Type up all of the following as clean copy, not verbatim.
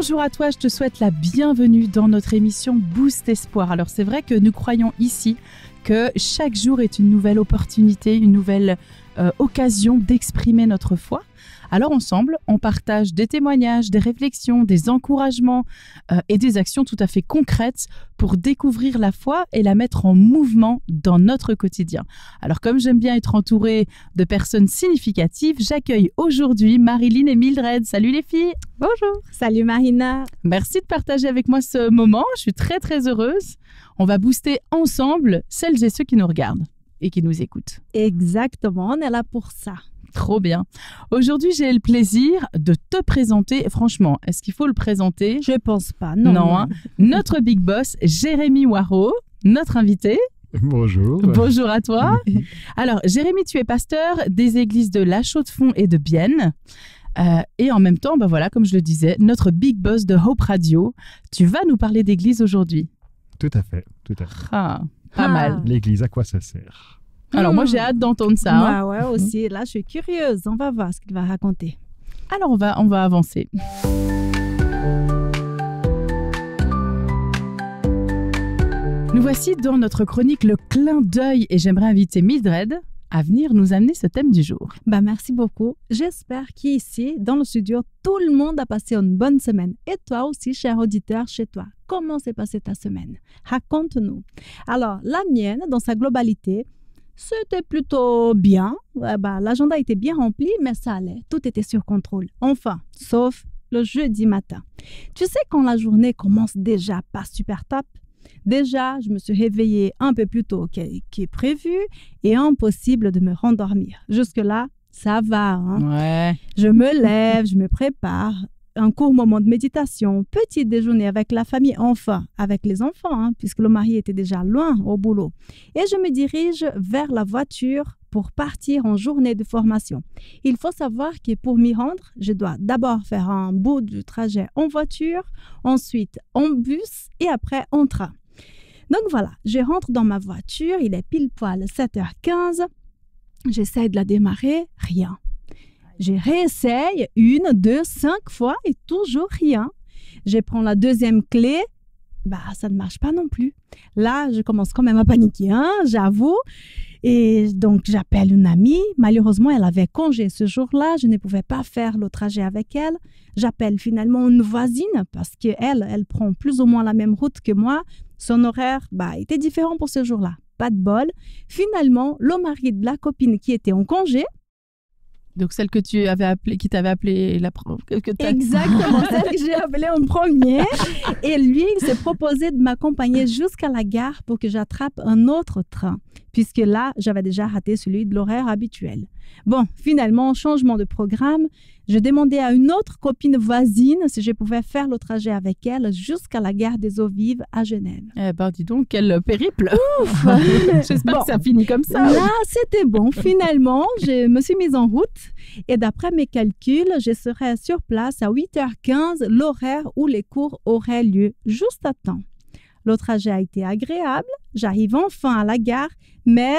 Bonjour à toi, je te souhaite la bienvenue dans notre émission Boost Espoir. Alors c'est vrai que nous croyons ici que chaque jour est une nouvelle opportunité, une nouvelle occasion d'exprimer notre foi. Alors ensemble, on partage des témoignages, des réflexions, des encouragements et des actions tout à fait concrètes pour découvrir la foi et la mettre en mouvement dans notre quotidien. Alors comme j'aime bien être entourée de personnes significatives, j'accueille aujourd'hui Marilyn et Mildred. Salut les filles! Bonjour! Salut Marina! Merci de partager avec moi ce moment, je suis très très heureuse. On va booster ensemble celles et ceux qui nous regardent et qui nous écoutent. Exactement, on est là pour ça. Trop bien. Aujourd'hui, j'ai le plaisir de te présenter. Franchement, est-ce qu'il faut le présenter? Je pense pas, non. Non, hein. Notre big boss, Jérémy Waro, notre invité. Bonjour. Bonjour à toi. Alors, Jérémy, tu es pasteur des églises de La Chaux-de-Fonds et de Bienne. Et en même temps, voilà, comme je le disais, notre big boss de Hope Radio. Tu vas nous parler d'église aujourd'hui. Tout à fait, tout à fait. Ah, pas mal. L'église, à quoi ça sert? Alors moi, j'ai hâte d'entendre ça. Ouais, aussi. Là, je suis curieuse. On va voir ce qu'il va raconter. Alors, on va avancer. Nous voici dans notre chronique Le clin d'œil et j'aimerais inviter Mildred à venir nous amener ce thème du jour. Merci beaucoup. J'espère qu'ici, dans le studio, tout le monde a passé une bonne semaine. Et toi aussi, cher auditeur, chez toi. Comment s'est passée ta semaine? Raconte-nous. Alors, la mienne, dans sa globalité, c'était plutôt bien. L'agenda était bien rempli, mais ça allait. Tout était sur contrôle. Enfin, sauf le jeudi matin. Tu sais, quand la journée commence déjà pas super top, déjà, je me suis réveillée un peu plus tôt qu'est prévu et impossible de me rendormir. Jusque-là, ça va. Ouais. Je me lève, je me prépare. Un court moment de méditation, petit déjeuner avec la famille, enfin avec les enfants, puisque le mari était déjà loin au boulot. Et je me dirige vers la voiture pour partir en journée de formation. Il faut savoir que pour m'y rendre, je dois d'abord faire un bout du trajet en voiture, ensuite en bus et après en train. Donc voilà, je rentre dans ma voiture, il est pile poil 7h15, j'essaie de la démarrer, rien. Je réessaye 1, 2, 5 fois et toujours rien. Je prends la deuxième clé, ça ne marche pas non plus. Là, je commence quand même à paniquer, j'avoue. Et donc, j'appelle une amie. Malheureusement, elle avait congé ce jour-là. Je ne pouvais pas faire le trajet avec elle. J'appelle finalement une voisine parce qu'elle prend plus ou moins la même route que moi. Son horaire était différent pour ce jour-là. Pas de bol. Finalement, le mari de la copine qui était en congé, donc celle que tu avais appelée, qui t'avait appelé Exactement, celle que j'ai appelée en premier. Et lui, il s'est proposé de m'accompagner jusqu'à la gare pour que j'attrape un autre train, puisque là, j'avais déjà raté celui de l'horaire habituel. Bon, finalement, changement de programme. Je demandais à une autre copine voisine si je pouvais faire le trajet avec elle jusqu'à la gare des Eaux Vives à Genève. Dis donc, quel périple! Ouf! J'espère que ça finit comme ça. Là, c'était bon. Finalement, je me suis mise en route et d'après mes calculs, je serais sur place à 8h15, l'horaire où les cours auraient lieu, juste à temps. Le trajet a été agréable. J'arrive enfin à la gare, mais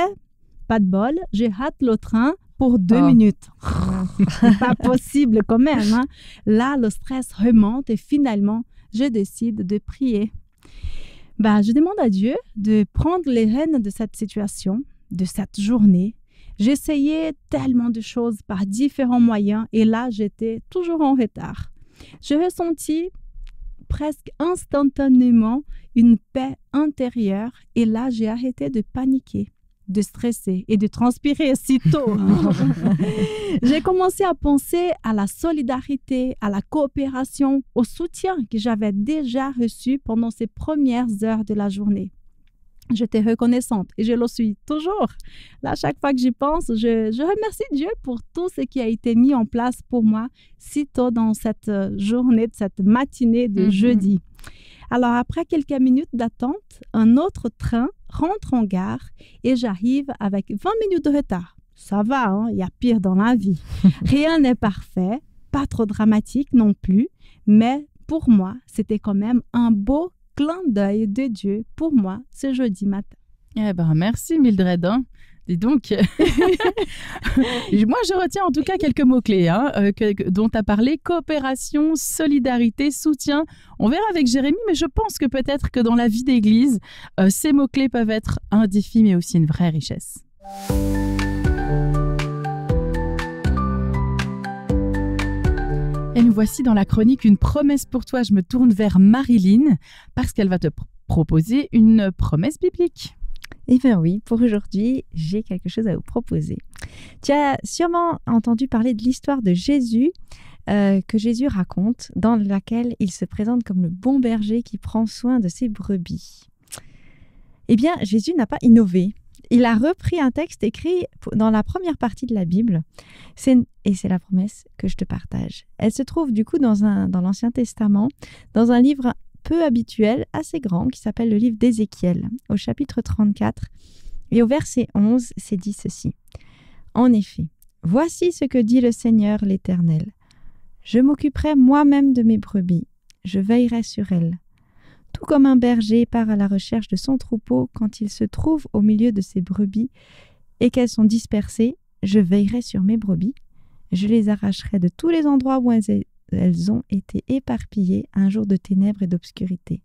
pas de bol, je rate le train pour 2 minutes. Pas possible quand même. Là, le stress remonte et finalement, je décide de prier. Je demande à Dieu de prendre les rênes de cette situation, de cette journée. J'essayais tellement de choses par différents moyens et là, j'étais toujours en retard. Je ressentis presque instantanément une paix intérieure et là, j'ai arrêté de paniquer, de stresser et de transpirer si tôt. J'ai commencé à penser à la solidarité, à la coopération, au soutien que j'avais déjà reçu pendant ces premières heures de la journée. J'étais reconnaissante et je le suis toujours. Là, chaque fois que j'y pense, je remercie Dieu pour tout ce qui a été mis en place pour moi si tôt dans cette journée, cette matinée de jeudi. Alors, après quelques minutes d'attente, un autre train rentre en gare et j'arrive avec 20 minutes de retard. Ça va, il y a pire dans la vie. Rien n'est parfait, pas trop dramatique non plus, mais pour moi, c'était quand même un beau clin d'œil de Dieu pour moi ce jeudi matin. Merci Mildred. Dis donc, moi je retiens en tout cas quelques mots-clés dont tu as parlé: coopération, solidarité, soutien. On verra avec Jérémy, mais je pense que peut-être que dans la vie d'église, ces mots-clés peuvent être un défi, mais aussi une vraie richesse. Et nous voici dans la chronique Une promesse pour toi. Je me tourne vers Marilyn parce qu'elle va te proposer une promesse biblique. Eh bien oui, pour aujourd'hui, j'ai quelque chose à vous proposer. Tu as sûrement entendu parler de l'histoire de Jésus que Jésus raconte, dans laquelle il se présente comme le bon berger qui prend soin de ses brebis. Eh bien, Jésus n'a pas innové. Il a repris un texte écrit dans la première partie de la Bible, et c'est la promesse que je te partage. Elle se trouve du coup dans l'Ancien Testament, dans un livre peu habituel, assez grand, qui s'appelle le livre d'Ézéchiel, au chapitre 34. Et au verset 11, c'est dit ceci. En effet, voici ce que dit le Seigneur l'Éternel. Je m'occuperai moi-même de mes brebis, je veillerai sur elles. Tout comme un berger part à la recherche de son troupeau quand il se trouve au milieu de ses brebis et qu'elles sont dispersées, je veillerai sur mes brebis, je les arracherai de tous les endroits où elles ont été éparpillées un jour de ténèbres et d'obscurité.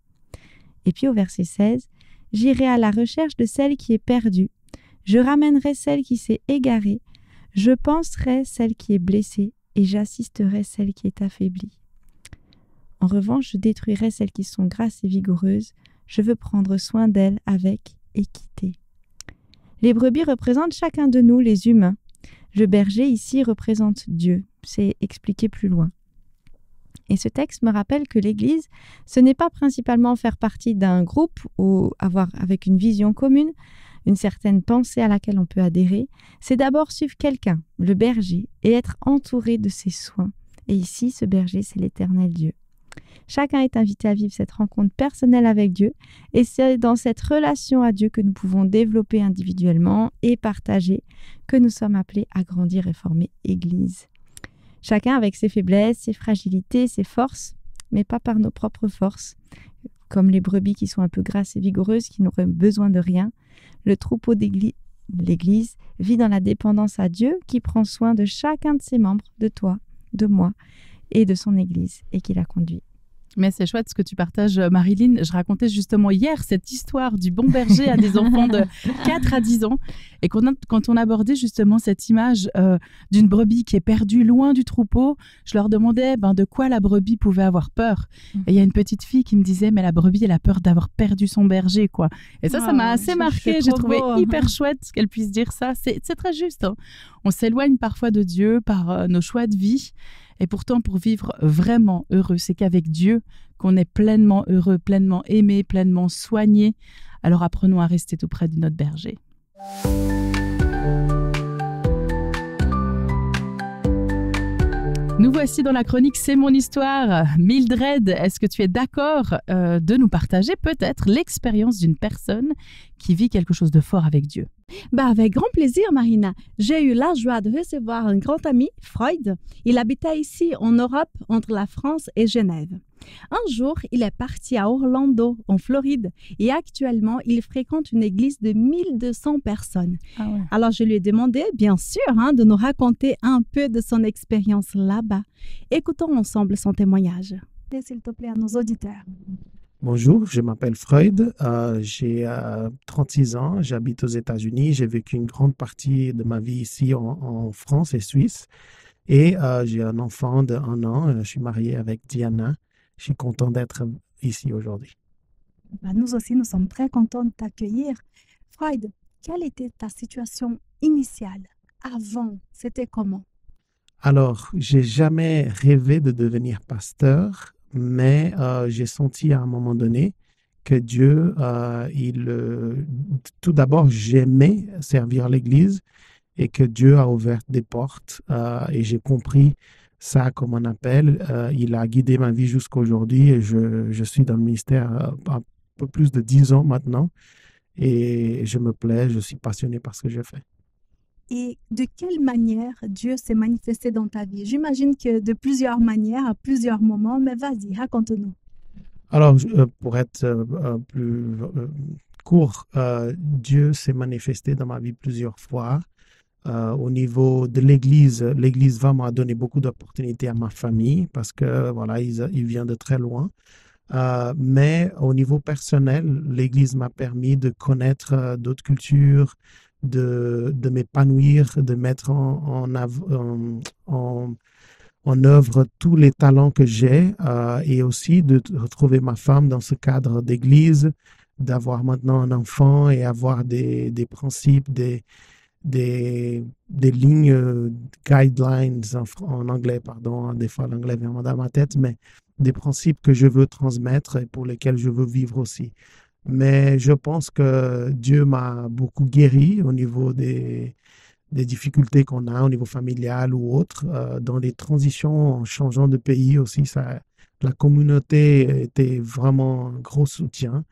Et puis au verset 16, « J'irai à la recherche de celle qui est perdue, je ramènerai celle qui s'est égarée, je panserai celle qui est blessée et j'assisterai celle qui est affaiblie. En revanche, je détruirai celles qui sont grasses et vigoureuses, je veux prendre soin d'elles avec équité. » Les brebis représentent chacun de nous, les humains. Le berger ici représente Dieu, c'est expliqué plus loin. Et ce texte me rappelle que l'Église, ce n'est pas principalement faire partie d'un groupe ou avoir avec une vision commune, une certaine pensée à laquelle on peut adhérer. C'est d'abord suivre quelqu'un, le berger, et être entouré de ses soins. Et ici, ce berger, c'est l'Éternel Dieu. Chacun est invité à vivre cette rencontre personnelle avec Dieu, et c'est dans cette relation à Dieu que nous pouvons développer individuellement et partager, que nous sommes appelés à grandir et former Église. Chacun avec ses faiblesses, ses fragilités, ses forces, mais pas par nos propres forces. Comme les brebis qui sont un peu grasses et vigoureuses, qui n'auraient besoin de rien, le troupeau l'Église vit dans la dépendance à Dieu qui prend soin de chacun de ses membres, de toi, de moi et de son Église, et qui la conduit. Mais c'est chouette ce que tu partages, Marilyn. Je racontais justement hier cette histoire du bon berger à des enfants de 4 à 10 ans. Et quand on abordait justement cette image d'une brebis qui est perdue loin du troupeau, je leur demandais de quoi la brebis pouvait avoir peur. Et il y a une petite fille qui me disait, mais la brebis, elle a peur d'avoir perdu son berger, quoi. Et ça m'a assez marqué. J'ai trouvé hyper chouette qu'elle puisse dire ça. C'est très juste. Hein. On s'éloigne parfois de Dieu par nos choix de vie. Et pourtant, pour vivre vraiment heureux, c'est qu'avec Dieu qu'on est pleinement heureux, pleinement aimé, pleinement soigné. Alors apprenons à rester tout près de notre berger. Nous voici dans la chronique C'est mon histoire. Mildred, est-ce que tu es d'accord de nous partager peut-être l'expérience d'une personne qui vit quelque chose de fort avec Dieu? Avec grand plaisir, Marina. J'ai eu la joie de recevoir un grand ami, Freud. Il habitait ici en Europe, entre la France et Genève. Un jour, il est parti à Orlando, en Floride, et actuellement, il fréquente une église de 1200 personnes. Ah ouais. Alors, je lui ai demandé, bien sûr, de nous raconter un peu de son expérience là-bas. Écoutons ensemble son témoignage. S'il te plaît, à nos auditeurs. Bonjour, je m'appelle Freud, j'ai 36 ans, j'habite aux États-Unis, j'ai vécu une grande partie de ma vie ici en France et Suisse et j'ai un enfant de 1 an, je suis marié avec Diana, je suis content d'être ici aujourd'hui. Nous aussi, nous sommes très contents de t'accueillir. Freud, quelle était ta situation initiale? Avant, c'était comment? Alors, j'ai jamais rêvé de devenir pasteur. Mais j'ai senti à un moment donné que Dieu, tout d'abord, j'aimais servir l'Église et que Dieu a ouvert des portes et j'ai compris ça comme un appel. Il a guidé ma vie jusqu'à aujourd'hui et je suis dans le ministère un peu plus de 10 ans maintenant et je me plais, je suis passionné par ce que je fais. Et de quelle manière Dieu s'est manifesté dans ta vie? J'imagine que de plusieurs manières, à plusieurs moments, mais vas-y, raconte-nous. Alors, pour être plus parcours, Dieu s'est manifesté dans ma vie plusieurs fois. Au niveau de l'Église, l'Église vraiment a donné beaucoup d'opportunités à ma famille parce que voilà, il vient de très loin. Mais au niveau personnel, l'Église m'a permis de connaître d'autres cultures, de m'épanouir, de mettre en œuvre tous les talents que j'ai et aussi de retrouver ma femme dans ce cadre d'église, d'avoir maintenant un enfant et avoir des principes, des lignes, guidelines en anglais, pardon, des fois l'anglais vient dans ma tête, mais des principes que je veux transmettre et pour lesquels je veux vivre aussi. Mais je pense que Dieu m'a beaucoup guéri au niveau des difficultés qu'on a au niveau familial ou autre. Dans les transitions, en changeant de pays aussi, la communauté était vraiment un gros soutien.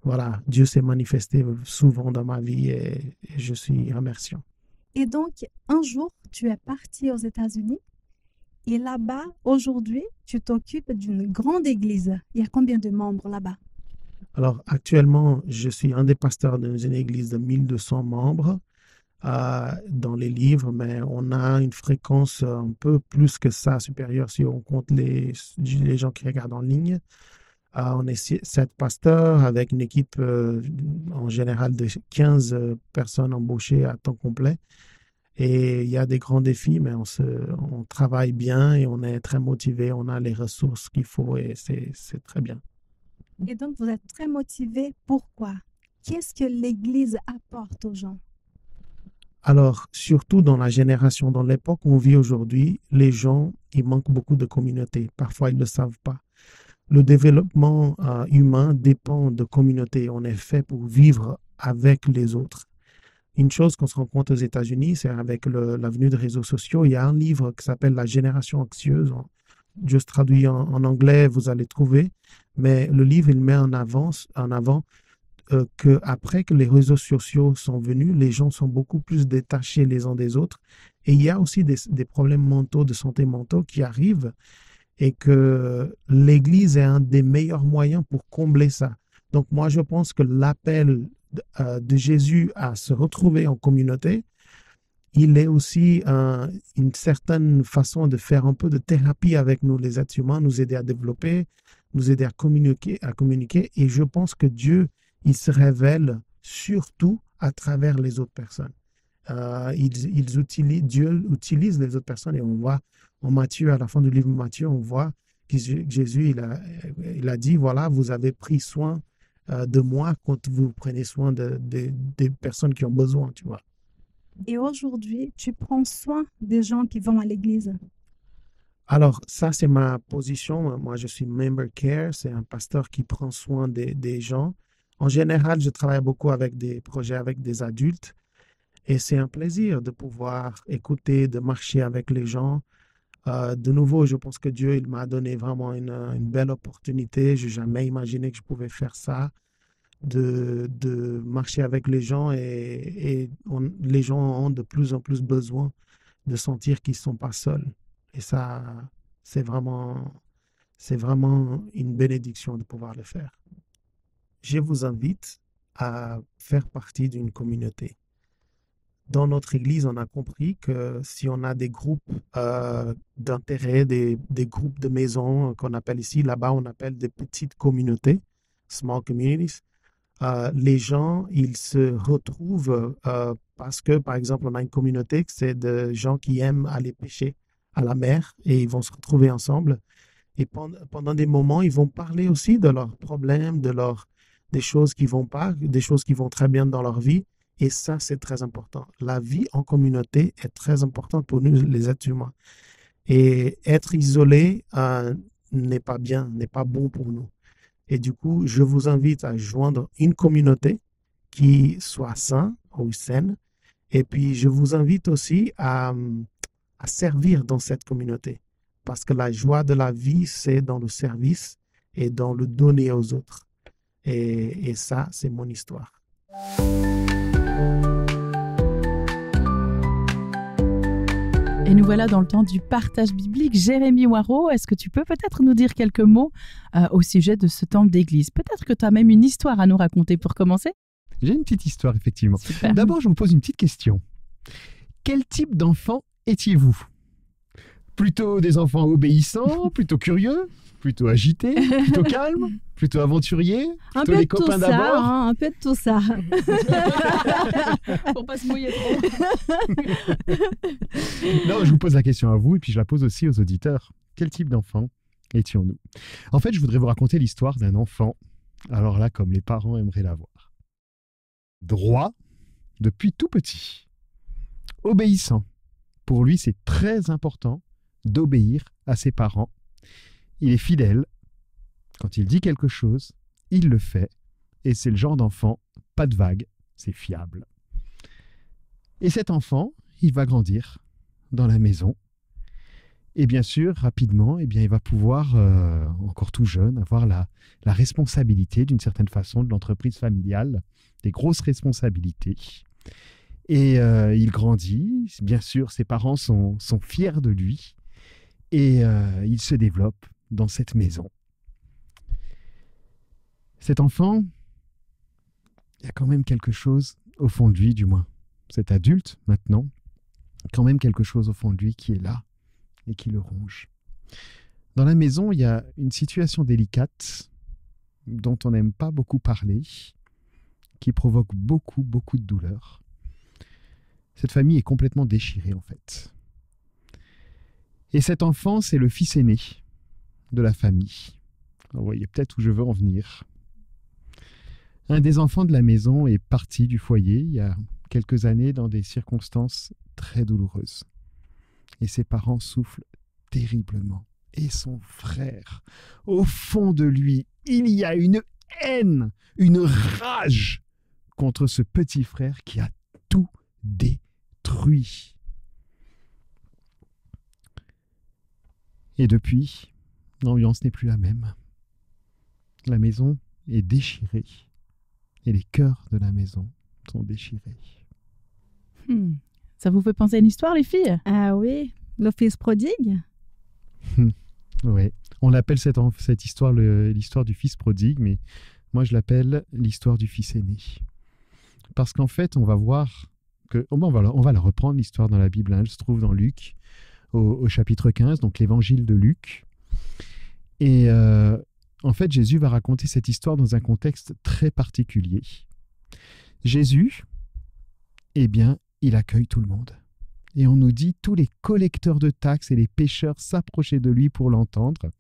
Voilà, Dieu s'est manifesté souvent dans ma vie et je suis remerciant. Et donc, un jour, tu es parti aux États-Unis et là-bas, aujourd'hui, tu t'occupes d'une grande église. Il y a combien de membres là-bas? Alors, actuellement, je suis un des pasteurs d'une église de 1200 membres dans les livres, mais on a une fréquence un peu plus que ça, supérieure si on compte les gens qui regardent en ligne. On est 7 pasteurs avec une équipe en général de 15 personnes embauchées à temps complet. Et il y a des grands défis, mais on travaille bien et on est très motivés. On a les ressources qu'il faut et c'est très bien. Et donc, vous êtes très motivés. Pourquoi? Qu'est-ce que l'Église apporte aux gens? Alors, surtout dans la génération, dans l'époque où on vit aujourd'hui, les gens, il manque beaucoup de communautés. Parfois, ils ne le savent pas. Le développement humain dépend de communautés. On est fait pour vivre avec les autres. Une chose qu'on se rend compte aux États-Unis, c'est avec la venue des réseaux sociaux, il y a un livre qui s'appelle La génération anxieuse. Je traduis en anglais, vous allez trouver. Mais le livre, il met en avant qu'après que les réseaux sociaux sont venus, les gens sont beaucoup plus détachés les uns des autres. Et il y a aussi des problèmes mentaux, de santé mentale qui arrivent et que l'Église est un des meilleurs moyens pour combler ça. Donc moi, je pense que l'appel de Jésus à se retrouver en communauté, il est aussi une certaine façon de faire un peu de thérapie avec nous, les êtres humains, nous aider à développer, nous aider à communiquer. Et je pense que Dieu, il se révèle surtout à travers les autres personnes. Dieu utilise les autres personnes et on voit en Matthieu, à la fin du livre de Matthieu, on voit que Jésus, il a dit, voilà, vous avez pris soin de moi quand vous prenez soin des personnes qui ont besoin, tu vois. Et aujourd'hui, tu prends soin des gens qui vont à l'église? Alors, ça, c'est ma position. Moi, je suis member care. C'est un pasteur qui prend soin des gens. En général, je travaille beaucoup avec des projets avec des adultes. Et c'est un plaisir de pouvoir écouter, de marcher avec les gens. De nouveau, je pense que Dieu, il m'a donné vraiment une belle opportunité. Je n'ai jamais imaginé que je pouvais faire ça, de marcher avec les gens et les gens ont de plus en plus besoin de sentir qu'ils ne sont pas seuls. Et ça, c'est vraiment une bénédiction de pouvoir le faire. Je vous invite à faire partie d'une communauté. Dans notre Église, on a compris que si on a des groupes d'intérêt, des groupes de maisons qu'on appelle ici, là-bas on appelle des petites communautés, small communities, les gens, ils se retrouvent parce que, par exemple, on a une communauté, c'est de gens qui aiment aller pêcher à la mer et ils vont se retrouver ensemble. Et pendant des moments, ils vont parler aussi de leurs problèmes, des choses qui vont pas, des choses qui vont très bien dans leur vie. Et ça, c'est très important. La vie en communauté est très importante pour nous, les êtres humains. Et être isolé n'est pas bien, n'est pas bon pour nous. Et du coup, je vous invite à joindre une communauté qui soit saine. Et puis, je vous invite aussi à servir dans cette communauté. Parce que la joie de la vie, c'est dans le service et dans le donner aux autres. Et ça, c'est mon histoire. Et nous voilà dans le temps du partage biblique. Jérémy Waro, est-ce que tu peux peut-être nous dire quelques mots au sujet de ce temps d'église? Peut-être que tu as même une histoire à nous raconter pour commencer? J'ai une petite histoire, effectivement. Super. D'abord, je vous pose une petite question. Quel type d'enfant étiez-vous? Plutôt des enfants obéissants, plutôt curieux, plutôt agités, plutôt calmes, plutôt aventuriers, Un plutôt peu les de tout copains ça, d'abord? hein, un peu de tout ça. Pour pas se mouiller trop. Non, je vous pose la question à vous et puis je la pose aussi aux auditeurs. Quel type d'enfant étions-nous? En fait, je voudrais vous raconter l'histoire d'un enfant. Alors là, comme les parents aimeraient l'avoir. Droit depuis tout petit. Obéissant. Pour lui, c'est très important d'obéir à ses parents. Il est fidèle. Quand il dit quelque chose, il le fait. Et c'est le genre d'enfant, pas de vague, c'est fiable. Et cet enfant, il va grandir dans la maison. Et bien sûr, rapidement, il va pouvoir, encore tout jeune, avoir la responsabilité, d'une certaine façon, de l'entreprise familiale, des grosses responsabilités. Et il grandit. Bien sûr, ses parents sont fiers de lui. Et il se développe dans cette maison. Cet enfant, il y a quand même quelque chose au fond de lui, du moins. Cet adulte, maintenant, quand même quelque chose au fond de lui qui est là et qui le ronge. Dans la maison, il y a une situation délicate dont on n'aime pas beaucoup parler, qui provoque beaucoup, beaucoup de douleur. Cette famille est complètement déchirée, en fait. Et cet enfant, c'est le fils aîné de la famille. Vous voyez peut-être où je veux en venir. Un des enfants de la maison est parti du foyer il y a quelques années dans des circonstances très douloureuses. Et ses parents souffrent terriblement. Et son frère, au fond de lui, il y a une haine, une rage contre ce petit frère qui a tout détruit. Et depuis, l'ambiance n'est plus la même. La maison est déchirée. Et les cœurs de la maison sont déchirés. Ça vous fait penser à une histoire, les filles? Ah oui, le fils prodigue. Oui, on appelle cette histoire l'histoire du fils prodigue, mais moi je l'appelle l'histoire du fils aîné. Parce qu'en fait, on va voir que... on va la reprendre, l'histoire dans la Bible. Elle se trouve dans Luc, au chapitre 15, donc l'évangile de Luc. Et en fait, Jésus va raconter cette histoire dans un contexte très particulier. Jésus, eh bien, il accueille tout le monde. Et on nous dit, tous les collecteurs de taxes et les pécheurs s'approchaient de lui pour l'entendre.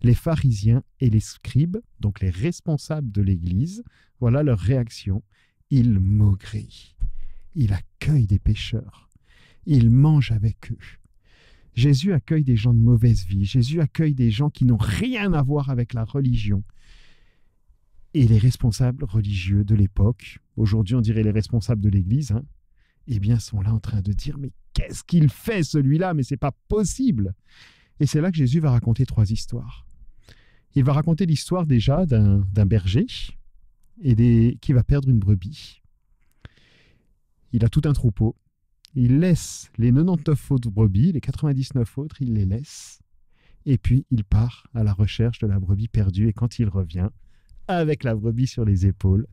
Les pharisiens et les scribes, donc les responsables de l'Église, voilà leur réaction. Il maugrit. Il accueille des pécheurs. Il mange avec eux. Jésus accueille des gens de mauvaise vie. Jésus accueille des gens qui n'ont rien à voir avec la religion. Et les responsables religieux de l'époque, aujourd'hui on dirait les responsables de l'Église, eh bien sont là en train de dire « Mais qu'est-ce qu'il fait celui-là? Mais c'est pas possible !» Et c'est là que Jésus va raconter 3 histoires. Il va raconter l'histoire déjà d'un berger qui va perdre une brebis. Il a tout un troupeau. Il laisse les 99 autres brebis, les 99 autres, il les laisse. Et puis, il part à la recherche de la brebis perdue. Et quand il revient, avec la brebis sur les épaules,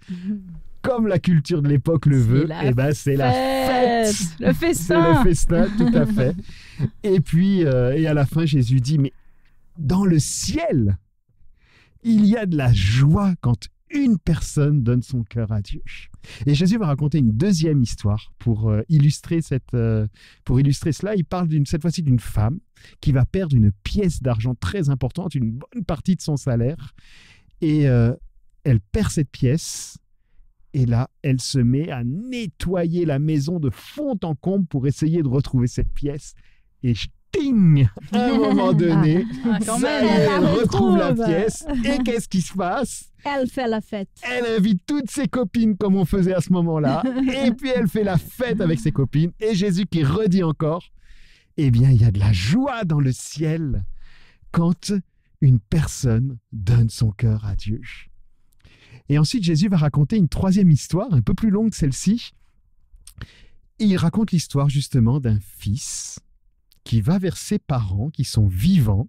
comme la culture de l'époque le veut, c'est la fête. Le festin. C'est le festin, tout à fait. Et puis, et à la fin, Jésus dit, mais dans le ciel, il y a de la joie quand une personne donne son cœur à Dieu. Et Jésus va raconter une deuxième histoire pour illustrer cela. Il parle cette fois-ci d'une femme qui va perdre une pièce d'argent très importante, une bonne partie de son salaire. Et elle perd cette pièce. Et là, elle se met à nettoyer la maison de fond en comble pour essayer de retrouver cette pièce. Et ting, à un moment donné, elle retrouve la pièce. Et qu'est-ce qui se passe? Elle fait la fête. Elle invite toutes ses copines comme on faisait à ce moment-là. Et puis elle fait la fête avec ses copines. Et Jésus qui redit encore, eh bien, il y a de la joie dans le ciel quand une personne donne son cœur à Dieu. Et ensuite, Jésus va raconter une 3e histoire, un peu plus longue que celle-ci. Il raconte l'histoire justement d'un fils qui va vers ses parents qui sont vivants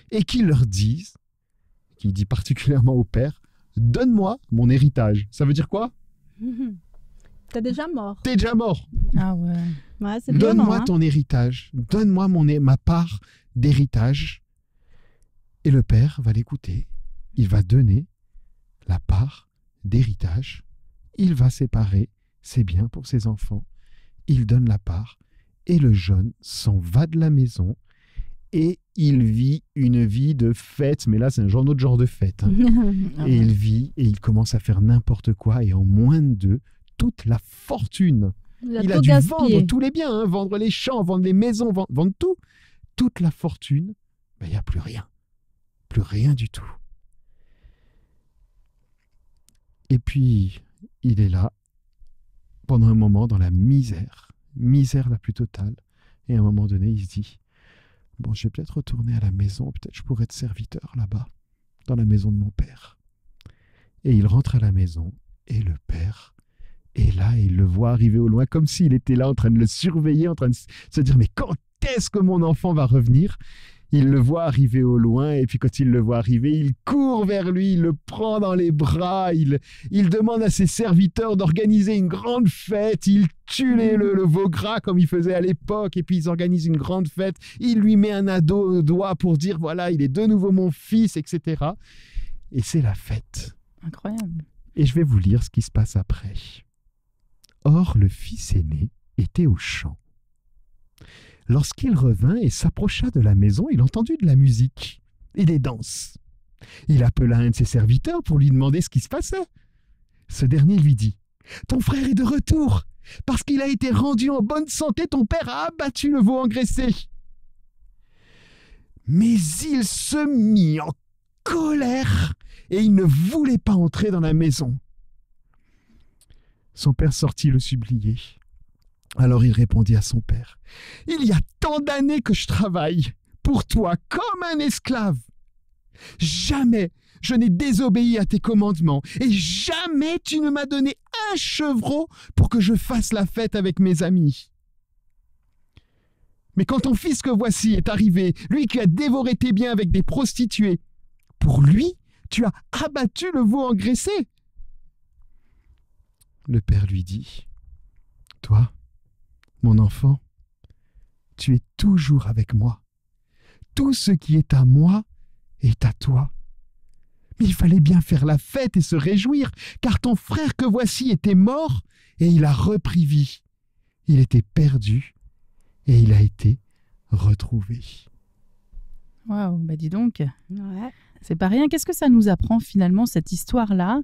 et qui leur dit particulièrement au père, « Donne-moi mon héritage. » Ça veut dire quoi? T'es déjà mort. T'es déjà mort. Ah ouais. Ouais, c'est violent, Donne-moi hein. ton héritage. Donne-moi ma part d'héritage. Et le père va l'écouter. Il va donner la part d'héritage. Il va séparer ses biens pour ses enfants. Il donne la part. Et le jeune s'en va de la maison. Et il vit une vie de fête. Mais là, c'est un autre genre de fête, hein. Ah Et ouais. il vit et il commence à faire n'importe quoi. Et en moins de 2, toute la fortune. Il a tout dû gaspillé. vendre tous les biens, hein, vendre les champs, vendre les maisons, vendre tout. Toute la fortune, ben, il n'y a plus rien. Plus rien du tout. Et puis, il est là, pendant un moment, dans la misère la plus totale. Et à un moment donné, il se dit, bon, je vais peut-être retourner à la maison, peut-être je pourrais être serviteur là-bas, dans la maison de mon père. Et il rentre à la maison, et le père est là, et il le voit arriver au loin, comme s'il était là, en train de le surveiller, en train de se dire, mais quand est-ce que mon enfant va revenir ? Il le voit arriver au loin, et puis quand il le voit arriver, il court vers lui, il le prend dans les bras, il demande à ses serviteurs d'organiser une grande fête, il tue le veau gras comme il faisait à l'époque, et puis ils organisent une grande fête, il lui met un ado au doigt pour dire, voilà, il est de nouveau mon fils, etc. Et c'est la fête. Incroyable. Et je vais vous lire ce qui se passe après. Or, le fils aîné était au champ. Lorsqu'il revint et s'approcha de la maison, il entendit de la musique et des danses. Il appela un de ses serviteurs pour lui demander ce qui se passait. Ce dernier lui dit « Ton frère est de retour. Parce qu'il a été rendu en bonne santé, ton père a abattu le veau engraissé. » Mais il se mit en colère et il ne voulait pas entrer dans la maison. Son père sortit le supplier. Alors il répondit à son père, « Il y a tant d'années que je travaille pour toi comme un esclave. Jamais je n'ai désobéi à tes commandements et jamais tu ne m'as donné un chevreau pour que je fasse la fête avec mes amis. Mais quand ton fils que voici est arrivé, lui qui a dévoré tes biens avec des prostituées, pour lui, tu as abattu le veau engraissé. » Le père lui dit, « Toi, mon enfant, tu es toujours avec moi. Tout ce qui est à moi est à toi. Mais il fallait bien faire la fête et se réjouir, car ton frère que voici était mort et il a repris vie. Il était perdu et il a été retrouvé. » Waouh, bah dis donc, Ouais. c'est pas rien. Qu'est-ce que ça nous apprend finalement, cette histoire-là,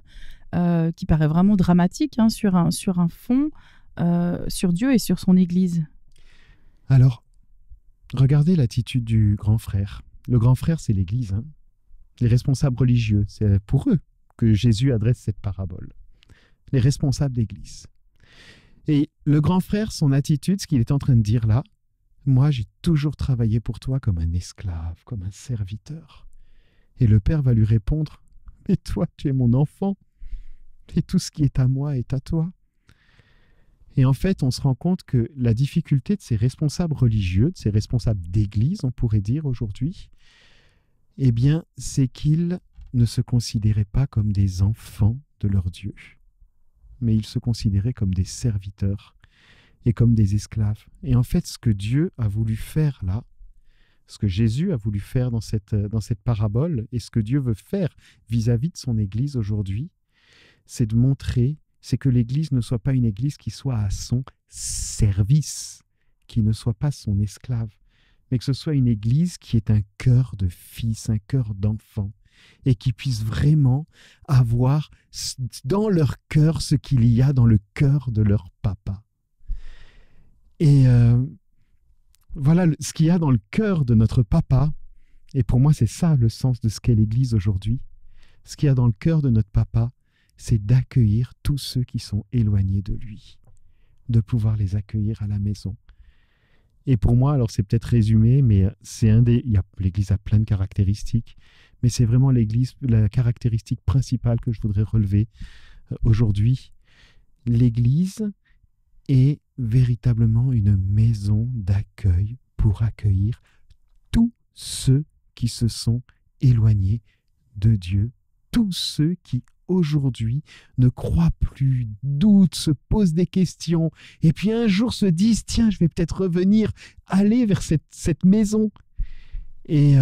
qui paraît vraiment dramatique, hein, sur un fond, sur Dieu et sur son Église? Alors, regardez l'attitude du grand frère. Le grand frère, c'est l'Église, hein. Les responsables religieux. C'est pour eux que Jésus adresse cette parabole. Les responsables d'Église. Et le grand frère, son attitude, ce qu'il est en train de dire là, moi, j'ai toujours travaillé pour toi comme un esclave, comme un serviteur. Et le père va lui répondre, mais toi, tu es mon enfant, et tout ce qui est à moi est à toi. Et en fait, on se rend compte que la difficulté de ces responsables religieux, de ces responsables d'église, on pourrait dire aujourd'hui, eh bien, c'est qu'ils ne se considéraient pas comme des enfants de leur Dieu, mais ils se considéraient comme des serviteurs et comme des esclaves. Et en fait, ce que Dieu a voulu faire là, ce que Jésus a voulu faire dans cette parabole, et ce que Dieu veut faire vis-à-vis de son Église aujourd'hui, c'est de montrer, c'est que l'Église ne soit pas une Église qui soit à son service, qui ne soit pas son esclave, mais que ce soit une Église qui ait un cœur de fils, un cœur d'enfant, et qui puisse vraiment avoir dans leur cœur ce qu'il y a dans le cœur de leur papa. Et voilà ce qu'il y a dans le cœur de notre papa, et pour moi c'est ça le sens de ce qu'est l'Église aujourd'hui. Ce qu'il y a dans le cœur de notre papa, c'est d'accueillir tous ceux qui sont éloignés de lui, de pouvoir les accueillir à la maison. Et pour moi, alors c'est peut-être résumé, mais l'Église a plein de caractéristiques, mais c'est vraiment la caractéristique principale que je voudrais relever aujourd'hui. L'Église est véritablement une maison d'accueil pour accueillir tous ceux qui se sont éloignés de Dieu, tous ceux qui aujourd'hui ne croient plus, doutent, se posent des questions, et puis un jour se disent, tiens, je vais peut-être revenir, aller vers cette maison. Et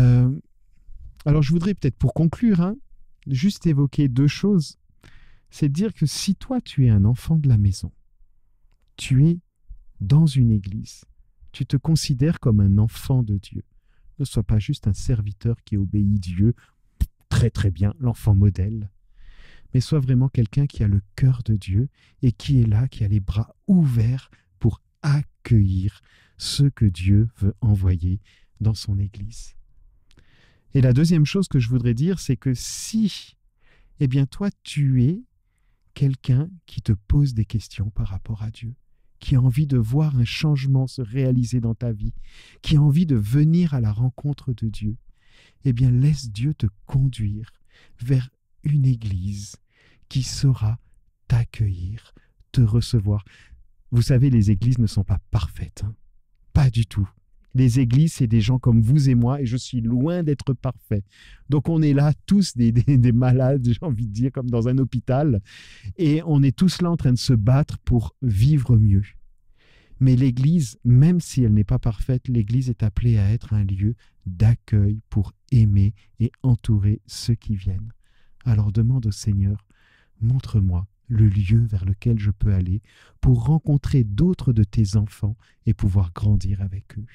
alors je voudrais peut-être pour conclure, juste évoquer 2 choses. C'est de dire que si toi tu es un enfant de la maison, tu es dans une église, tu te considères comme un enfant de Dieu. Ne sois pas juste un serviteur qui obéit Dieu, très très bien, l'enfant modèle, mais sois vraiment quelqu'un qui a le cœur de Dieu et qui est là, qui a les bras ouverts pour accueillir ceux que Dieu veut envoyer dans son église. Et la deuxième chose que je voudrais dire, c'est que si, toi tu es quelqu'un qui te pose des questions par rapport à Dieu, qui a envie de voir un changement se réaliser dans ta vie, qui a envie de venir à la rencontre de Dieu, laisse Dieu te conduire vers une église qui saura t'accueillir, te recevoir. Vous savez, les églises ne sont pas parfaites, pas du tout. Les églises, c'est des gens comme vous et moi, et je suis loin d'être parfait. Donc on est là tous des malades, j'ai envie de dire, comme dans un hôpital, et on est tous là en train de se battre pour vivre mieux. Mais l'Église, même si elle n'est pas parfaite, l'Église est appelée à être un lieu d'accueil pour aimer et entourer ceux qui viennent. Alors demande au Seigneur, montre-moi le lieu vers lequel je peux aller pour rencontrer d'autres de tes enfants et pouvoir grandir avec eux.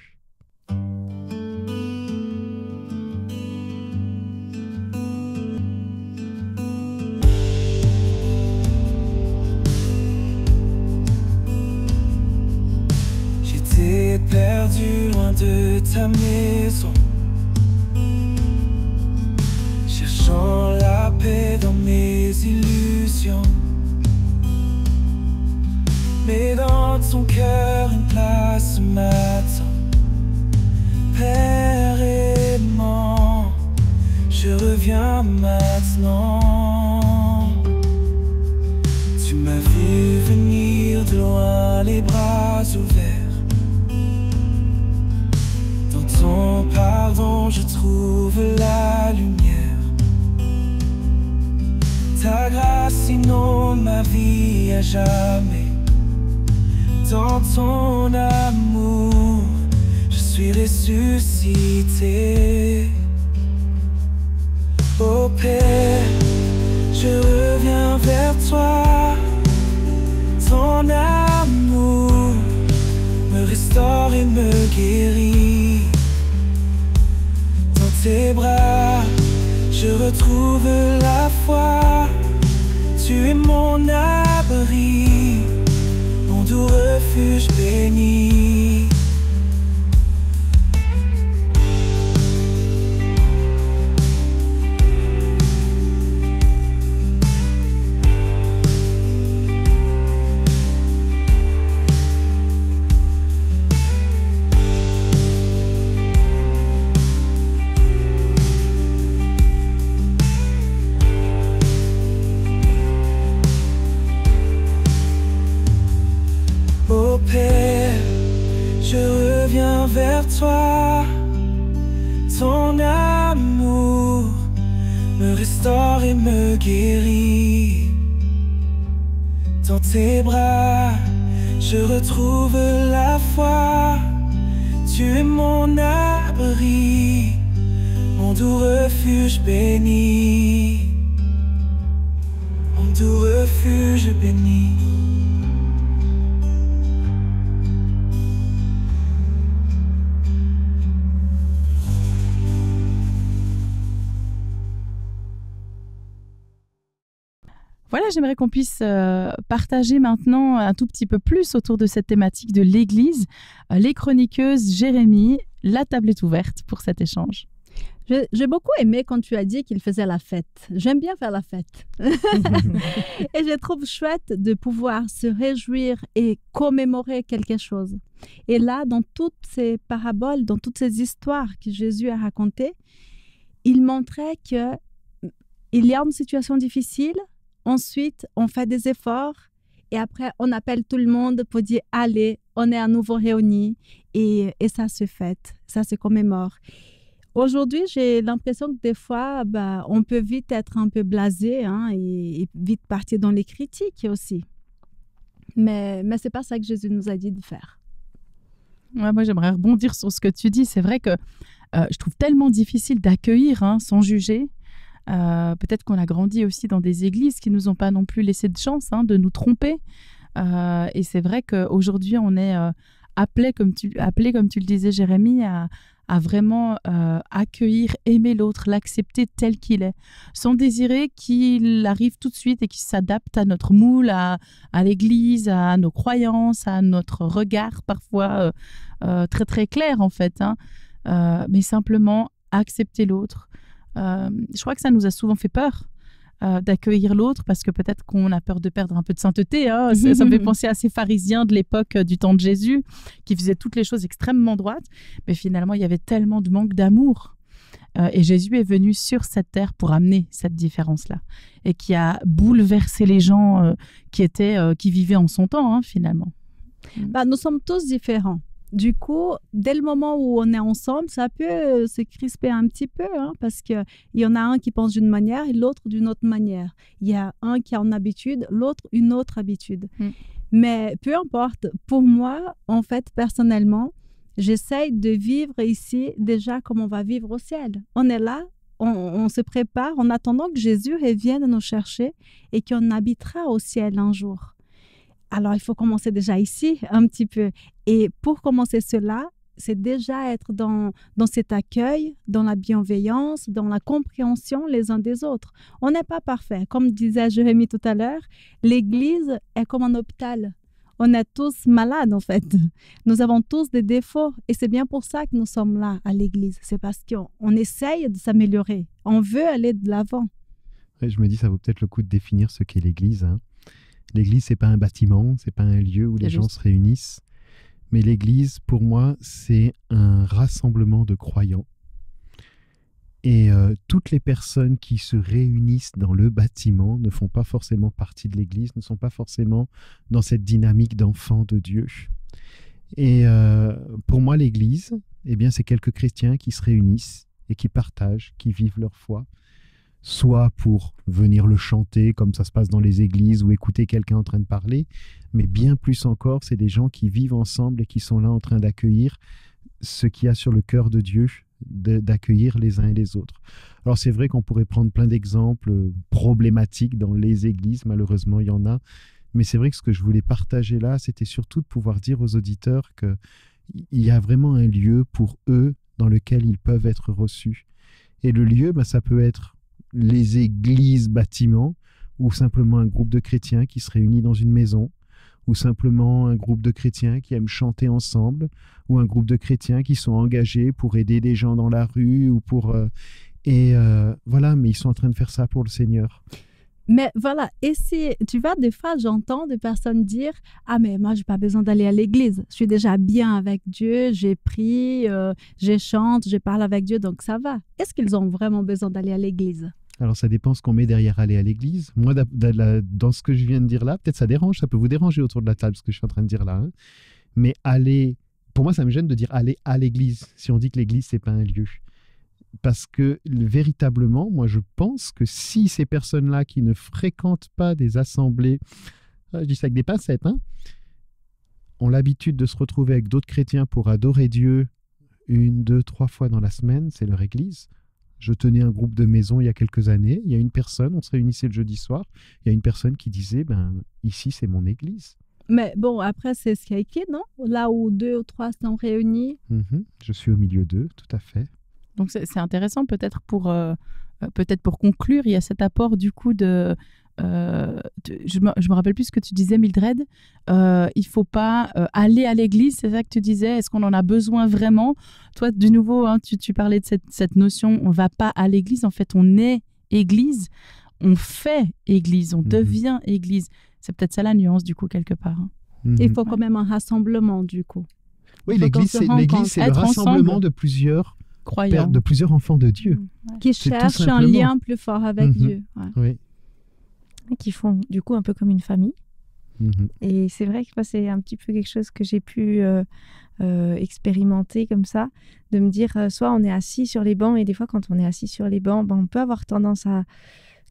J'étais perdu loin de ta maison, cherchant la paix dans mes illusions. Mais dans ton cœur une place m'attend. Père aimant, je reviens maintenant. Tu m'as vu venir de loin, les bras ouverts. Dans ton pardon, je trouve la lumière. Ta grâce inonde ma vie à jamais. Dans ton amour, je suis ressuscité. Ô Père, je reviens vers toi. Ton amour me restaure et me guérit. Dans tes bras, je retrouve la foi. Tu es mon abri, mon doux refuge béni. Vers toi, ton amour me restaure et me guérit. Dans tes bras, je retrouve la foi. Tu es mon abri, mon doux refuge béni. Mon doux refuge béni. Voilà, j'aimerais qu'on puisse partager maintenant un tout petit peu plus autour de cette thématique de l'Église. Les chroniqueuses, Jérémie, la table est ouverte pour cet échange. J'ai beaucoup aimé quand tu as dit qu'il faisait la fête. J'aime bien faire la fête. Et je trouve chouette de pouvoir se réjouir et commémorer quelque chose. Et là, dans toutes ces paraboles, dans toutes ces histoires que Jésus a racontées, il montrait qu'il y a une situation difficile. Ensuite, on fait des efforts et après, on appelle tout le monde pour dire « Allez, on est à nouveau réunis » et ça se fête, ça se commémore. Aujourd'hui, j'ai l'impression que des fois, on peut vite être un peu blasé et vite partir dans les critiques aussi. Mais ce n'est pas ça que Jésus nous a dit de faire. Ouais, moi, j'aimerais rebondir sur ce que tu dis. C'est vrai que je trouve tellement difficile d'accueillir sans juger. Peut-être qu'on a grandi aussi dans des églises qui ne nous ont pas non plus laissé de chance de nous tromper. Et c'est vrai qu'aujourd'hui, on est appelé, comme tu le disais, Jérémie, à vraiment accueillir, aimer l'autre, l'accepter tel qu'il est, sans désirer qu'il arrive tout de suite et qu'il s'adapte à notre moule, à l'Église, à nos croyances, à notre regard parfois très très clair en fait, mais simplement accepter l'autre. Je crois que ça nous a souvent fait peur d'accueillir l'autre parce que peut-être qu'on a peur de perdre un peu de sainteté. Ça me fait penser à ces pharisiens de l'époque du temps de Jésus qui faisaient toutes les choses extrêmement droites, mais finalement il y avait tellement de manque d'amour. Et Jésus est venu sur cette terre pour amener cette différence-là et qui a bouleversé les gens qui vivaient en son temps finalement. Nous sommes tous différents. Du coup, dès le moment où on est ensemble, ça peut se crisper un petit peu parce qu'il y en a un qui pense d'une manière et l'autre d'une autre manière. Il y a un qui a une habitude, l'autre une autre habitude. Mais peu importe, pour moi, en fait, personnellement, j'essaye de vivre ici déjà comme on va vivre au ciel. On est là, on se prépare en attendant que Jésus revienne nous chercher et qu'on habitera au ciel un jour. Alors, il faut commencer déjà ici un petit peu. Et pour commencer cela, c'est déjà être dans cet accueil, dans la bienveillance, dans la compréhension les uns des autres. On n'est pas parfait. Comme disait Jérémie tout à l'heure, l'Église est comme un hôpital. On est tous malades en fait. Nous avons tous des défauts et c'est bien pour ça que nous sommes là à l'Église. C'est parce qu'on essaye de s'améliorer. On veut aller de l'avant. Ouais, je me dis, ça vaut peut-être le coup de définir ce qu'est l'Église. L'Église, c'est pas un bâtiment, c'est pas un lieu où les gens se réunissent. Mais l'Église, pour moi, c'est un rassemblement de croyants. Et toutes les personnes qui se réunissent dans le bâtiment ne font pas forcément partie de l'Église, ne sont pas forcément dans cette dynamique d'enfants de Dieu. Et pour moi, l'Église, c'est quelques chrétiens qui se réunissent et qui partagent, qui vivent leur foi, soit pour venir le chanter comme ça se passe dans les églises ou écouter quelqu'un en train de parler, mais bien plus encore, c'est des gens qui vivent ensemble et qui sont là en train d'accueillir ce qu'il y a sur le cœur de Dieu, d'accueillir les uns et les autres. Alors c'est vrai qu'on pourrait prendre plein d'exemples problématiques dans les églises, malheureusement il y en a, mais c'est vrai que ce que je voulais partager là, c'était surtout de pouvoir dire aux auditeurs qu'il y a vraiment un lieu pour eux dans lequel ils peuvent être reçus. Et le lieu, ça peut être les églises bâtiments ou simplement un groupe de chrétiens qui se réunit dans une maison ou simplement un groupe de chrétiens qui aiment chanter ensemble ou un groupe de chrétiens qui sont engagés pour aider des gens dans la rue ou pour voilà, mais ils sont en train de faire ça pour le Seigneur. Mais voilà, et si tu vois, des fois j'entends des personnes dire « Ah mais moi j'ai pas besoin d'aller à l'église, je suis déjà bien avec Dieu, j'ai prie, je chante, je parle avec Dieu, donc ça va. » Est-ce qu'ils ont vraiment besoin d'aller à l'église? Alors ça dépend ce qu'on met derrière aller à l'église. Moi, dans ce que je viens de dire là, peut-être ça dérange, ça peut vous déranger autour de la table ce que je suis en train de dire là. Mais aller, pour moi ça me gêne de dire aller à l'église, si on dit que l'église c'est pas un lieu. Parce que véritablement, moi je pense que si ces personnes-là qui ne fréquentent pas des assemblées, je dis ça avec des pincettes, ont l'habitude de se retrouver avec d'autres chrétiens pour adorer Dieu 1, 2, 3 fois dans la semaine, c'est leur église. Je tenais un groupe de maison il y a quelques années, il y a une personne, on se réunissait le jeudi soir, il y a une personne qui disait, ici c'est mon église. Mais bon, après c'est ce qui est écrit, non? Là où 2 ou 3 sont réunis. Je suis au milieu d'eux, tout à fait. Donc c'est intéressant peut-être pour conclure, il y a cet apport du coup de... je me rappelle plus ce que tu disais, Mildred. Il faut pas aller à l'église, c'est ça que tu disais. Est-ce qu'on en a besoin vraiment? Toi, de nouveau, tu parlais de cette notion, on va pas à l'église. En fait, on est église, on fait église, on devient église. C'est peut-être ça la nuance du coup quelque part. Il faut quand même un rassemblement du coup. Oui, l'église, c'est le rassemblement de plusieurs croyants, de plusieurs enfants de Dieu. Qui cherchent un lien plus fort avec Dieu. Oui. Qui font du coup un peu comme une famille. Mhm. Et c'est vrai que moi, c'est un petit peu quelque chose que j'ai pu expérimenter comme ça, de me dire, soit on est assis sur les bancs, et des fois, quand on est assis sur les bancs, on peut avoir tendance à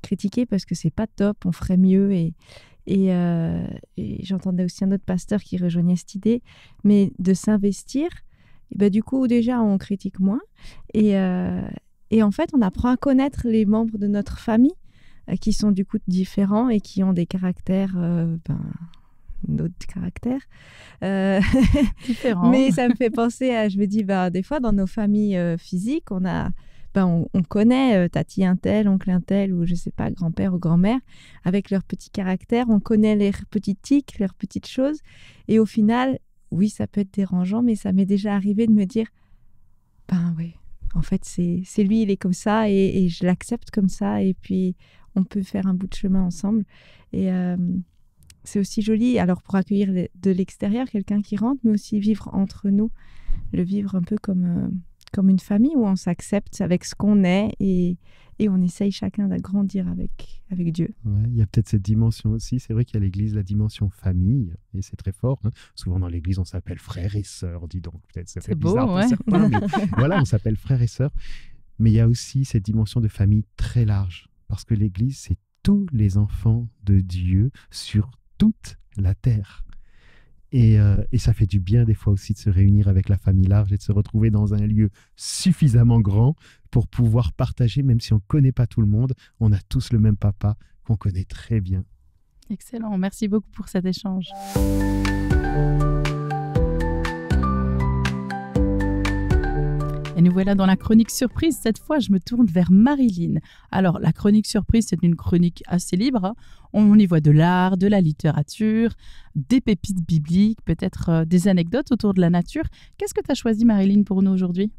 critiquer parce que c'est pas top, on ferait mieux. Et j'entendais aussi un autre pasteur qui rejoignait cette idée, mais de s'investir, et ben, du coup, déjà, on critique moins. Et en fait, on apprend à connaître les membres de notre famille qui sont du coup différents et qui ont des caractères, d'autres caractères. Différent. Mais ça me fait penser à, je me dis, des fois, dans nos familles physiques, on connaît tati un tel, oncle un tel, ou je sais pas, grand-père ou grand-mère, avec leurs petits caractères, on connaît leurs petits tics, leurs petites choses. Et au final, oui, ça peut être dérangeant, mais ça m'est déjà arrivé de me dire, oui, en fait, c'est lui, il est comme ça, et je l'accepte comme ça, et puis on peut faire un bout de chemin ensemble. Et c'est aussi joli, alors pour accueillir de l'extérieur quelqu'un qui rentre, mais aussi vivre entre nous, le vivre un peu comme une famille où on s'accepte avec ce qu'on est, et on essaye chacun d'agrandir avec Dieu. Ouais, il y a peut-être cette dimension aussi. C'est vrai qu'il y a l'Église, la dimension famille, et c'est très fort. Hein. Souvent dans l'Église, on s'appelle frères et sœurs, dis donc. Peut-être ça fait beau, bizarre pour ouais. certains, mais voilà, on s'appelle frères et sœurs. Mais il y a aussi cette dimension de famille très large, parce que l'Église, c'est tous les enfants de Dieu sur toute la terre. Et ça fait du bien des fois aussi de se réunir avec la famille large et de se retrouver dans un lieu suffisamment grand pour pouvoir partager, même si on ne connaît pas tout le monde, on a tous le même papa qu'on connaît très bien. Excellent, merci beaucoup pour cet échange. Et nous voilà dans la chronique surprise. Cette fois, je me tourne vers Marilyn. Alors, la chronique surprise, c'est une chronique assez libre. Hein. On y voit de l'art, de la littérature, des pépites bibliques, peut-être des anecdotes autour de la nature. Qu'est-ce que tu as choisi, Marilyn, pour nous aujourd'hui ?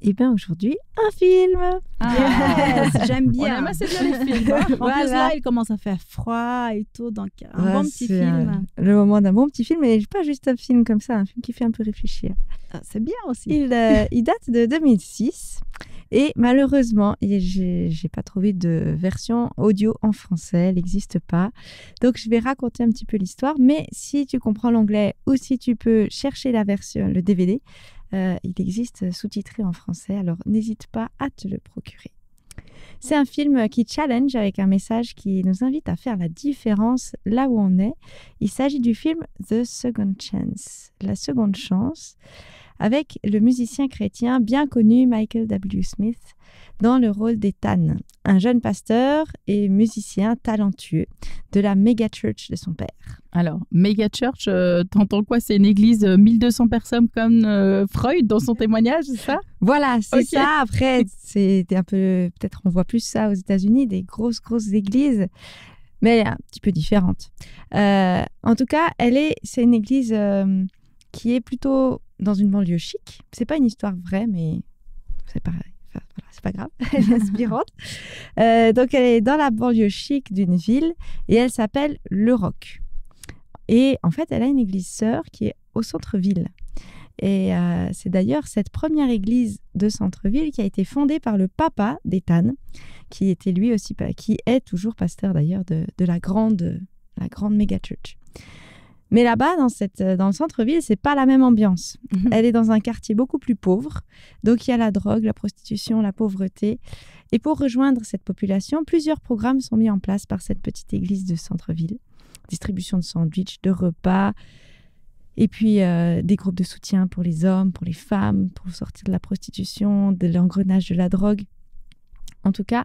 Et bien aujourd'hui, un film. Yes, j'aime bien. On aime assez bien les films. En plus, Voilà. là, il commence à faire froid et tout, donc un bon petit c'est, film. le moment d'un bon petit film, mais pas juste un film comme ça, un film qui fait un peu réfléchir. C'est bien aussi. Il date de 2006 et malheureusement, j'ai pas trouvé de version audio en français, elle n'existe pas. Donc je vais raconter un petit peu l'histoire, mais si tu comprends l'anglais ou si tu peux chercher la version, le DVD, il existe sous-titré en français, alors n'hésite pas à te le procurer. C'est un film qui challenge avec un message qui nous invite à faire la différence là où on est. Il s'agit du film The Second Chance, la seconde chance, avec le musicien chrétien bien connu Michael W. Smith dans le rôle d'Ethan, un jeune pasteur et musicien talentueux de la méga church de son père. Alors, méga church, t'entends quoi ? C'est une église 1200 personnes comme Freud dans son témoignage, c'est ça ? Voilà, c'est Ok. ça. Après, c'est un peu, peut-être on voit plus ça aux États-Unis, des grosses églises, mais elle est un petit peu différente. En tout cas, c'est une église qui est plutôt dans une banlieue chic. C'est pas une histoire vraie, mais c'est pareil. Enfin, voilà, c'est pas grave, elle est inspirante. Donc, elle est dans la banlieue chic d'une ville et elle s'appelle Le Roc. Et en fait, elle a une église sœur qui est au centre-ville. Et c'est d'ailleurs cette première église de centre-ville qui a été fondée par le papa d'Ethan, qui était lui aussi, qui est toujours pasteur d'ailleurs de la grande méga church. Mais là-bas, dans le centre-ville, c'est pas la même ambiance. Elle est dans un quartier beaucoup plus pauvre. Donc, il y a la drogue, la prostitution, la pauvreté. Et pour rejoindre cette population, plusieurs programmes sont mis en place par cette petite église de centre-ville. Distribution de sandwichs, de repas, et puis des groupes de soutien pour les hommes, pour les femmes, pour sortir de la prostitution, de l'engrenage de la drogue. En tout cas,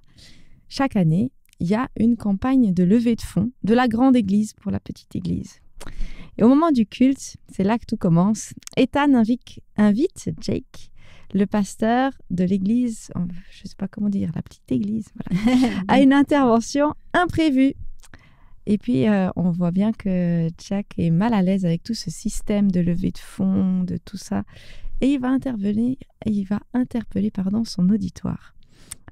chaque année, il y a une campagne de levée de fonds de la grande église pour la petite église. Et au moment du culte, c'est là que tout commence. Ethan invite Jake, le pasteur de l'église, je ne sais pas comment dire, la petite église, voilà, à une intervention imprévue. Et puis, on voit bien que Jack est mal à l'aise avec tout ce système de levée de fonds, de tout ça. Et il va interpeller son auditoire.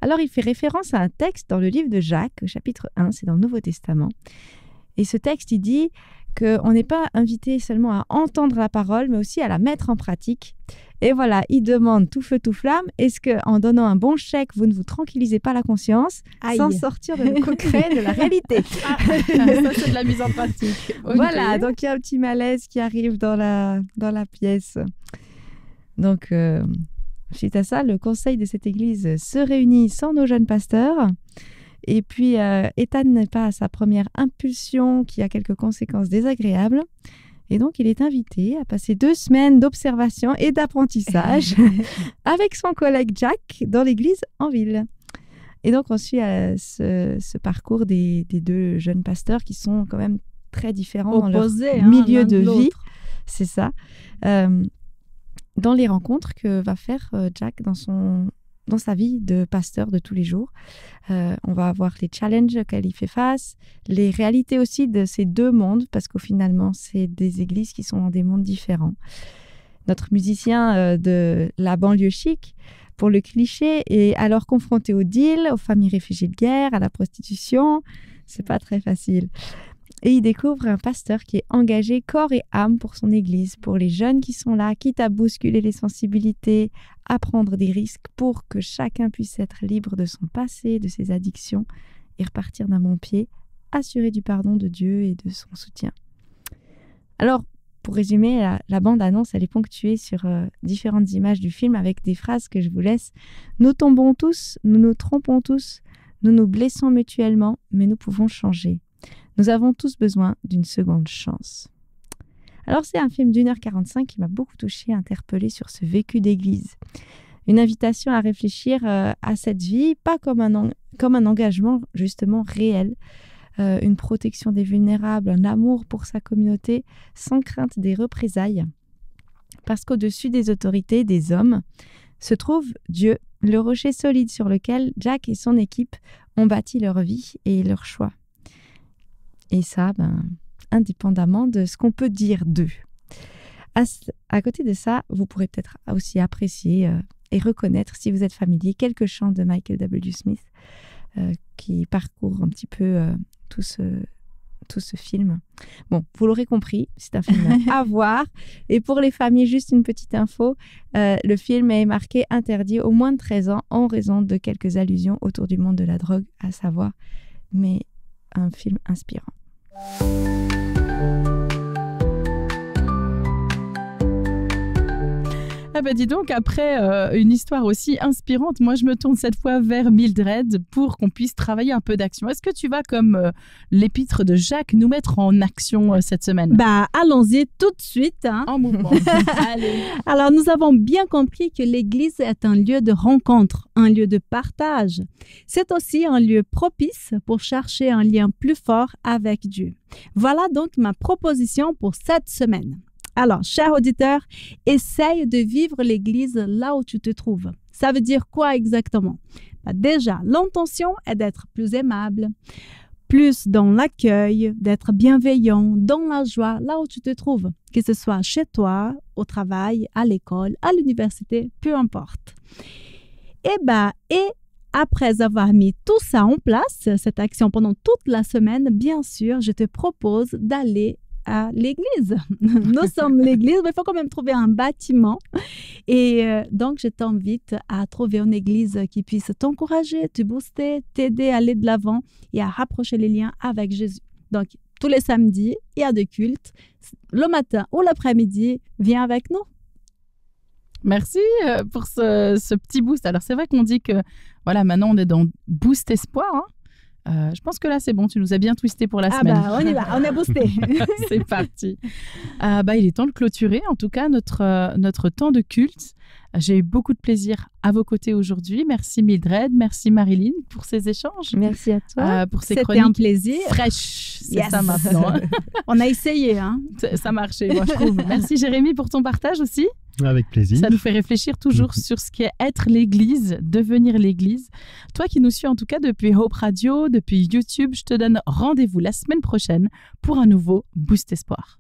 Alors, il fait référence à un texte dans le livre de Jacques, au chapitre 1, c'est dans le Nouveau Testament. Et ce texte, il dit qu'on n'est pas invité seulement à entendre la parole, mais aussi à la mettre en pratique. Et voilà, il demande tout feu, tout flamme. Est-ce qu'en donnant un bon chèque, vous ne vous tranquillisez pas la conscience sans sortir de le concret de la réalité? Ça, c'est de la mise en pratique. Okay. Voilà, donc il y a un petit malaise qui arrive dans la pièce. Donc, suite à ça, le conseil de cette église se réunit sans nos jeunes pasteurs. Et puis, Ethan n'est pas à sa première impulsion qui a quelques conséquences désagréables. Et donc, il est invité à passer 2 semaines d'observation et d'apprentissage avec son collègue Jack dans l'église en ville. Et donc, on suit ce parcours des 2 jeunes pasteurs qui sont quand même très différents opposés, dans leur milieu de vie. C'est ça. Dans les rencontres que va faire Jack dans sa vie de pasteur de tous les jours. On va avoir les challenges auxquels il fait face, les réalités aussi de ces 2 mondes, parce qu'au finalement, c'est des églises qui sont dans des mondes différents. Notre musicien de la banlieue chic, pour le cliché, est alors confronté au deal, aux familles réfugiées de guerre, à la prostitution. C'est pas très facile. Et il découvre un pasteur qui est engagé corps et âme pour son église, pour les jeunes qui sont là, quitte à bousculer les sensibilités, à prendre des risques pour que chacun puisse être libre de son passé, de ses addictions et repartir d'un bon pied, assuré du pardon de Dieu et de son soutien. Alors, pour résumer, la bande-annonce, elle est ponctuée sur différentes images du film avec des phrases que je vous laisse. Nous tombons tous, nous nous trompons tous, nous nous blessons mutuellement, mais nous pouvons changer. Nous avons tous besoin d'une seconde chance. Alors, c'est un film d'1h45 qui m'a beaucoup touchée, interpellée sur ce vécu d'église. Une invitation à réfléchir à cette vie, pas comme un engagement justement réel, une protection des vulnérables, un amour pour sa communauté, sans crainte des représailles. Parce qu'au-dessus des autorités, des hommes, se trouve Dieu, le rocher solide sur lequel Jack et son équipe ont bâti leur vie et leur choix. Et ça, indépendamment de ce qu'on peut dire d'eux. À côté de ça, vous pourrez peut-être aussi apprécier et reconnaître, si vous êtes familier, quelques chants de Michael W. Smith qui parcourent un petit peu tout ce film. Bon, vous l'aurez compris, c'est un film à voir. Et pour les familles, juste une petite info, le film est marqué interdit aux moins de 13 ans en raison de quelques allusions autour du monde de la drogue, à savoir, mais un film inspirant. Ah bah dis donc, après une histoire aussi inspirante, moi je me tourne cette fois vers Mildred pour qu'on puisse travailler un peu d'action. Est-ce que tu vas, comme l'épître de Jacques, nous mettre en action cette semaine? Allons-y tout de suite. En mouvement. Allez. Alors, nous avons bien compris que l'Église est un lieu de rencontre, un lieu de partage. C'est aussi un lieu propice pour chercher un lien plus fort avec Dieu. Voilà donc ma proposition pour cette semaine. Alors, chers auditeurs, essaye de vivre l'Église là où tu te trouves. Ça veut dire quoi exactement? Déjà, l'intention est d'être plus aimable, plus dans l'accueil, d'être bienveillant, dans la joie, là où tu te trouves, que ce soit chez toi, au travail, à l'école, à l'université, peu importe. Et après avoir mis tout ça en place, cette action pendant toute la semaine, bien sûr, je te propose d'aller à l'église. Nous sommes l'église, mais il faut quand même trouver un bâtiment. Et donc, je t'invite à trouver une église qui puisse t'encourager, te booster, t'aider à aller de l'avant et à rapprocher les liens avec Jésus. Donc, tous les samedis, il y a des cultes. Le matin ou l'après-midi, viens avec nous. Merci pour ce petit boost. Alors, c'est vrai qu'on dit que, voilà, maintenant, on est dans Boost Espoir, hein. Je pense que là, c'est bon. Tu nous as bien twisté pour la semaine. On y va. On est boosté. C'est parti. Il est temps de clôturer, en tout cas, notre temps de culte. J'ai eu beaucoup de plaisir à vos côtés aujourd'hui. Merci Mildred, merci Marilyn pour ces échanges. Merci à toi. Pour ces chroniques. C'était un plaisir. Fraîches, c'est ça maintenant. On a essayé. Hein. Ça marchait, moi, je trouve. Merci Jérémy pour ton partage aussi. Avec plaisir. Ça nous fait réfléchir toujours sur ce qu'est être l'Église, devenir l'Église. Toi qui nous suis en tout cas depuis Hope Radio, depuis YouTube, je te donne rendez-vous la semaine prochaine pour un nouveau Boost Espoir.